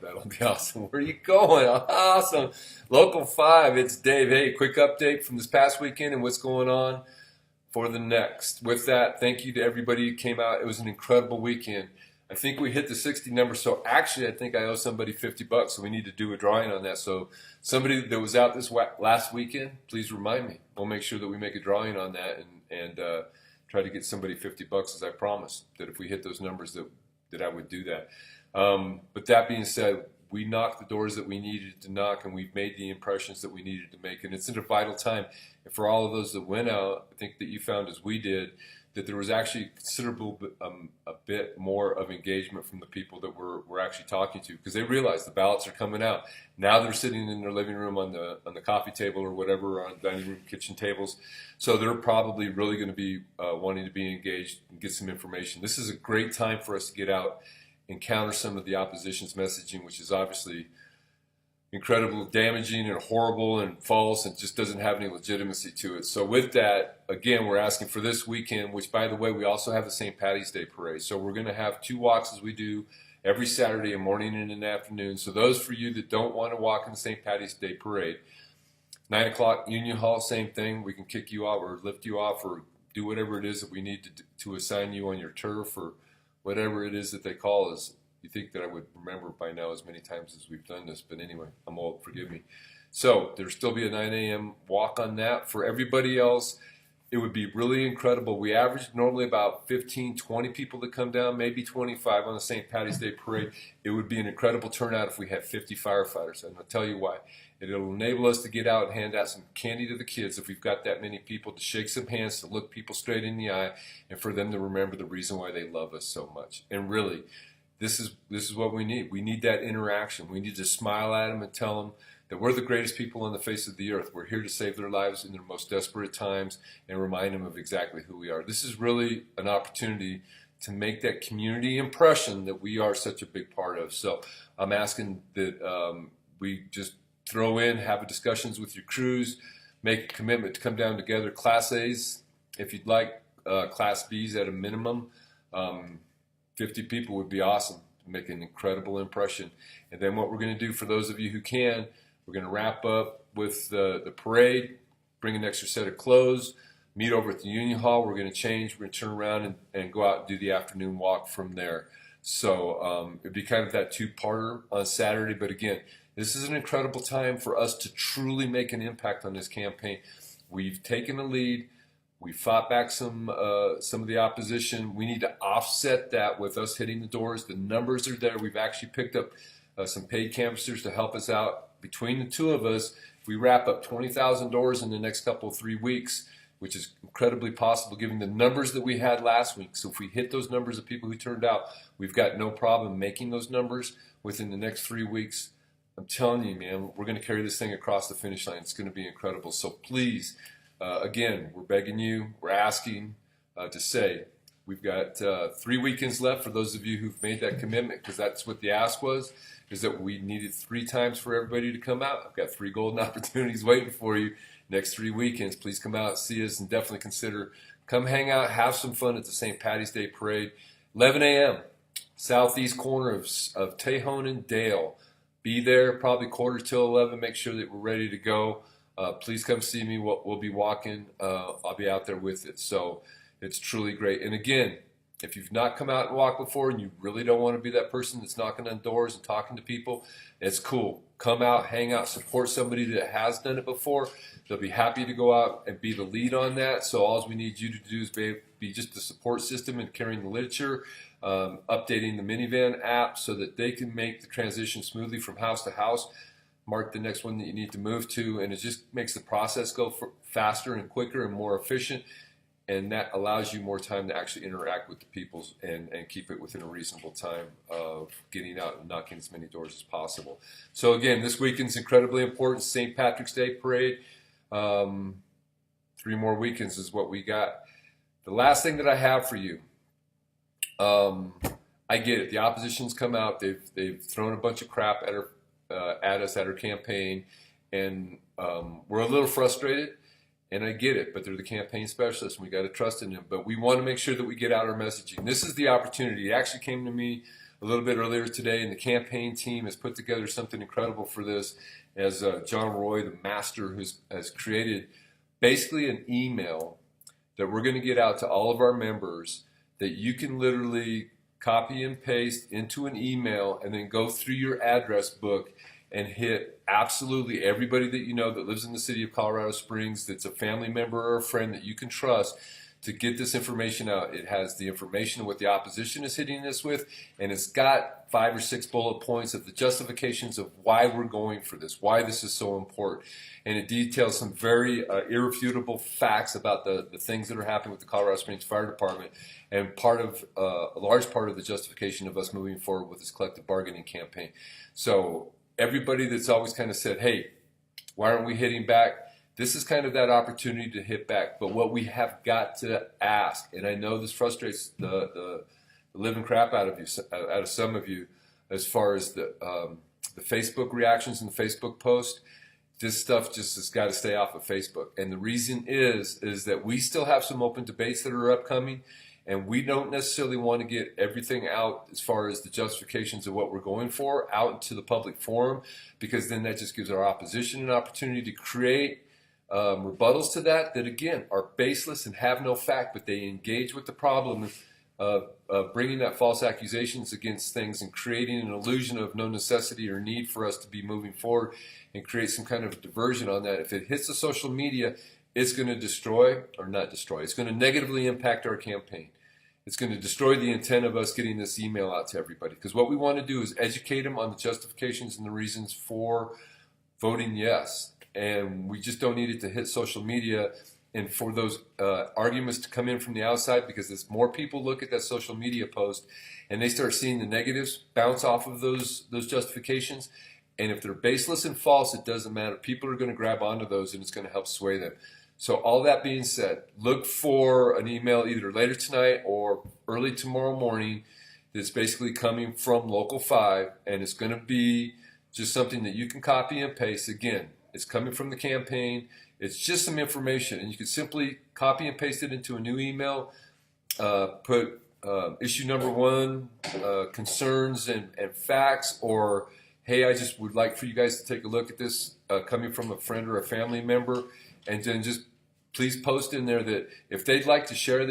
That'll be awesome. Where are you going? Awesome. Local 5, it's Dave. Hey, quick update from this past weekend and what's going on for the next. With that, thank you to everybody who came out. It was an incredible weekend. I think we hit the 60 number, so actually I think I owe somebody $50, so we need to do a drawing on that. So somebody that was out this last weekend, please remind me. We'll make sure that we make a drawing on that and try to get somebody $50 as I promised, that if we hit those numbers that I would do that. But that being said, we knocked the doors that we needed to knock, and we've made the impressions that we needed to make. And it's at a vital time. And for all of those that went out, I think that you found, as we did, that there was actually considerable a bit more of engagement from the people that we're actually talking to, because they realize the ballots are coming out. Now they're sitting in their living room on the coffee table or whatever, on dining room, kitchen tables. So they're probably really going to be wanting to be engaged and get some information. This is a great time for us to get out and counter some of the opposition's messaging, which is obviously incredibly damaging and horrible and false and just doesn't have any legitimacy to it. So with that, again, we're asking for this weekend, which, by the way, we also have the St. Patty's Day Parade. So we're going to have 2 walks as we do every Saturday, a morning and an afternoon. So those for you that don't want to walk in the St. Patty's Day Parade, 9 o'clock, Union Hall, same thing. We can kick you off or lift you off or do whatever it is that we need to assign you on your turf, or whatever it is that they call us. You think that I would remember by now as many times as we've done this, but anyway, I'm old, forgive me. So there'll still be a 9 a.m. walk on that. For everybody else, it would be really incredible. We average normally about 15, 20 people that come down, maybe 25 on the St. Patty's Day Parade. It would be an incredible turnout if we had 50 firefighters, and I'll tell you why. It'll enable us to get out and hand out some candy to the kids if we've got that many people, to shake some hands, to look people straight in the eye, and for them to remember the reason why they love us so much. And really, this is what we need. We need that interaction. We need to smile at them and tell them that we're the greatest people on the face of the earth. We're here to save their lives in their most desperate times and remind them of exactly who we are. This is really an opportunity to make that community impression that we are such a big part of. So I'm asking that we just throw in, have discussions with your crews, make a commitment to come down together. Class A's, if you'd like, Class B's at a minimum. 50 people would be awesome to make an incredible impression. And then what we're going to do for those of you who can, we're going to wrap up with the parade, bring an extra set of clothes, meet over at the Union Hall. We're going to change, we're going to turn around and go out and do the afternoon walk from there. So it'd be kind of that 2-parter on Saturday. But again, this is an incredible time for us to truly make an impact on this campaign. We've taken the lead. We fought back some of the opposition. We need to offset that with us hitting the doors. The numbers are there. We've actually picked up some paid canvassers to help us out. Between the two of us, if we wrap up 20,000 doors in the next couple, 3 weeks, which is incredibly possible given the numbers that we had last week. So if we hit those numbers of people who turned out, we've got no problem making those numbers within the next 3 weeks. I'm telling you, man, we're going to carry this thing across the finish line. It's going to be incredible. So please, again, we're begging you, we're asking to say, we've got 3 weekends left for those of you who've made that commitment, because that's what the ask was, is that we needed 3 times for everybody to come out. I've got 3 golden opportunities waiting for you next 3 weekends. Please come out, see us, and definitely consider, come hang out, have some fun at the St. Patty's Day Parade. 11 a.m., southeast corner of Tejon and Dale. Be there probably quarter till 11. Make sure that we're ready to go. Please come see me. We'll be walking. I'll be out there with it. So it's truly great. And again, if you've not come out and walked before and you really don't want to be that person that's knocking on doors and talking to people, it's cool. Come out, hang out, support somebody that has done it before. They'll be happy to go out and be the lead on that. So all we need you to do is be just the support system and carrying the literature, updating the minivan app so that they can make the transition smoothly from house to house. Mark the next one that you need to move to, and it just makes the process go faster and quicker and more efficient, and that allows you more time to actually interact with the people and keep it within a reasonable time of getting out and knocking as many doors as possible. So again, this weekend's incredibly important. St. Patrick's Day Parade. 3 more weekends is what we got. The last thing that I have for you, I get it. The opposition's come out. They've thrown a bunch of crap at us, at our campaign, and we're a little frustrated, and I get it, but they're the campaign specialists, and we got to trust in them. But we want to make sure that we get out our messaging. This is the opportunity. It actually came to me a little bit earlier today, and the campaign team has put together something incredible for this. As John Roy, the master, has created basically an email that we're going to get out to all of our members that you can literally copy and paste into an email and then go through your address book and hit absolutely everybody that you know that lives in the city of Colorado Springs, that's a family member or a friend that you can trust, to get this information out. It has the information of what the opposition is hitting us with, and it's got 5 or 6 bullet points of the justifications of why we're going for this, why this is so important. And it details some very irrefutable facts about the things that are happening with the Colorado Springs Fire Department, and a large part of the justification of us moving forward with this collective bargaining campaign. So everybody that's always kind of said, hey, why aren't we hitting back? This is kind of that opportunity to hit back. But what we have got to ask, and I know this frustrates the living crap out of some of you, as far as the Facebook reactions and the Facebook post. This stuff just has got to stay off of Facebook. And the reason is that we still have some open debates that are upcoming, and we don't necessarily want to get everything out as far as the justifications of what we're going for out into the public forum, because then that just gives our opposition an opportunity to create rebuttals to that again are baseless and have no fact, but they engage with the problem of bringing that false accusations against things and creating an illusion of no necessity or need for us to be moving forward, and create some kind of diversion on that. If it hits the social media, it's going to destroy, or not destroy, it's going to negatively impact our campaign. It's going to destroy the intent of us getting this email out to everybody, because what we want to do is educate them on the justifications and the reasons for voting yes. And we just don't need it to hit social media and for those arguments to come in from the outside, because as more people look at that social media post and they start seeing the negatives bounce off of those justifications, and if they're baseless and false, it doesn't matter. People are going to grab onto those, and it's going to help sway them. So all that being said, look for an email either later tonight or early tomorrow morning that's basically coming from Local 5, and it's going to be just something that you can copy and paste. Again, it's coming from the campaign. It's just some information, and you can simply copy and paste it into a new email. Put issue number 1, concerns and facts, or hey, I just would like for you guys to take a look at this coming from a friend or a family member, and then just please post in there that if they'd like to share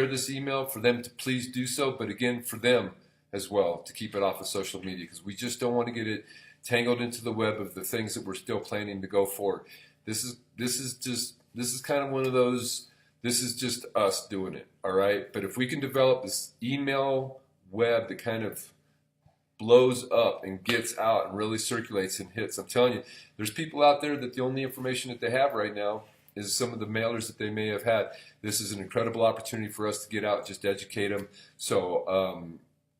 this email, for them to please do so, but again, for them as well to keep it off of social media, because we just don't want to get it tangled into the web of the things that we're still planning to go forward. This is kind of one of those, this is just us doing it, all right? But if we can develop this email web that kind of blows up and gets out and really circulates and hits, I'm telling you, there's people out there that the only information that they have right now is some of the mailers that they may have had. This is an incredible opportunity for us to get out and just educate them. So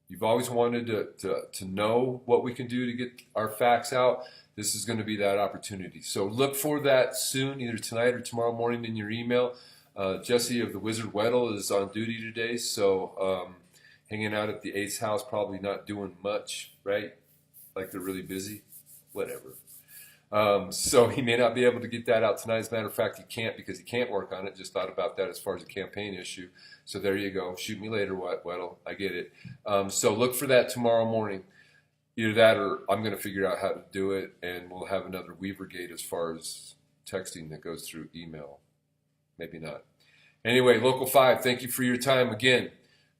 you've always wanted to know what we can do to get our facts out. This is going to be that opportunity. So look for that soon, either tonight or tomorrow morning in your email. Jesse of the Wizard Weddle is on duty today, so hanging out at the Ace house, probably not doing much, right? Like they're really busy, whatever. So he may not be able to get that out tonight. As a matter of fact, he can't, because he can't work on it. Just thought about that as far as a campaign issue. So there you go. Shoot me later, Weddle. I get it. So look for that tomorrow morning. Either that, or I'm going to figure out how to do it, and we'll have another Weavergate as far as texting that goes through email. Maybe not. Anyway, Local 5, thank you for your time. Again,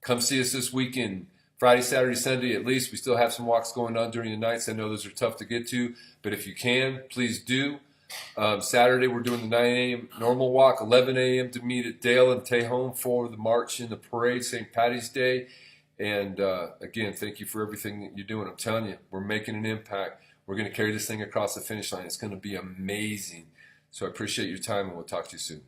come see us this weekend. Friday, Saturday, Sunday at least. We still have some walks going on during the nights. I know those are tough to get to, but if you can, please do. Saturday, we're doing the 9 a.m. normal walk, 11 a.m. to meet at Dale and Tejon for the march and the parade, St. Patty's Day. And again, thank you for everything that you're doing. I'm telling you, we're making an impact. We're going to carry this thing across the finish line. It's going to be amazing. So I appreciate your time, and we'll talk to you soon.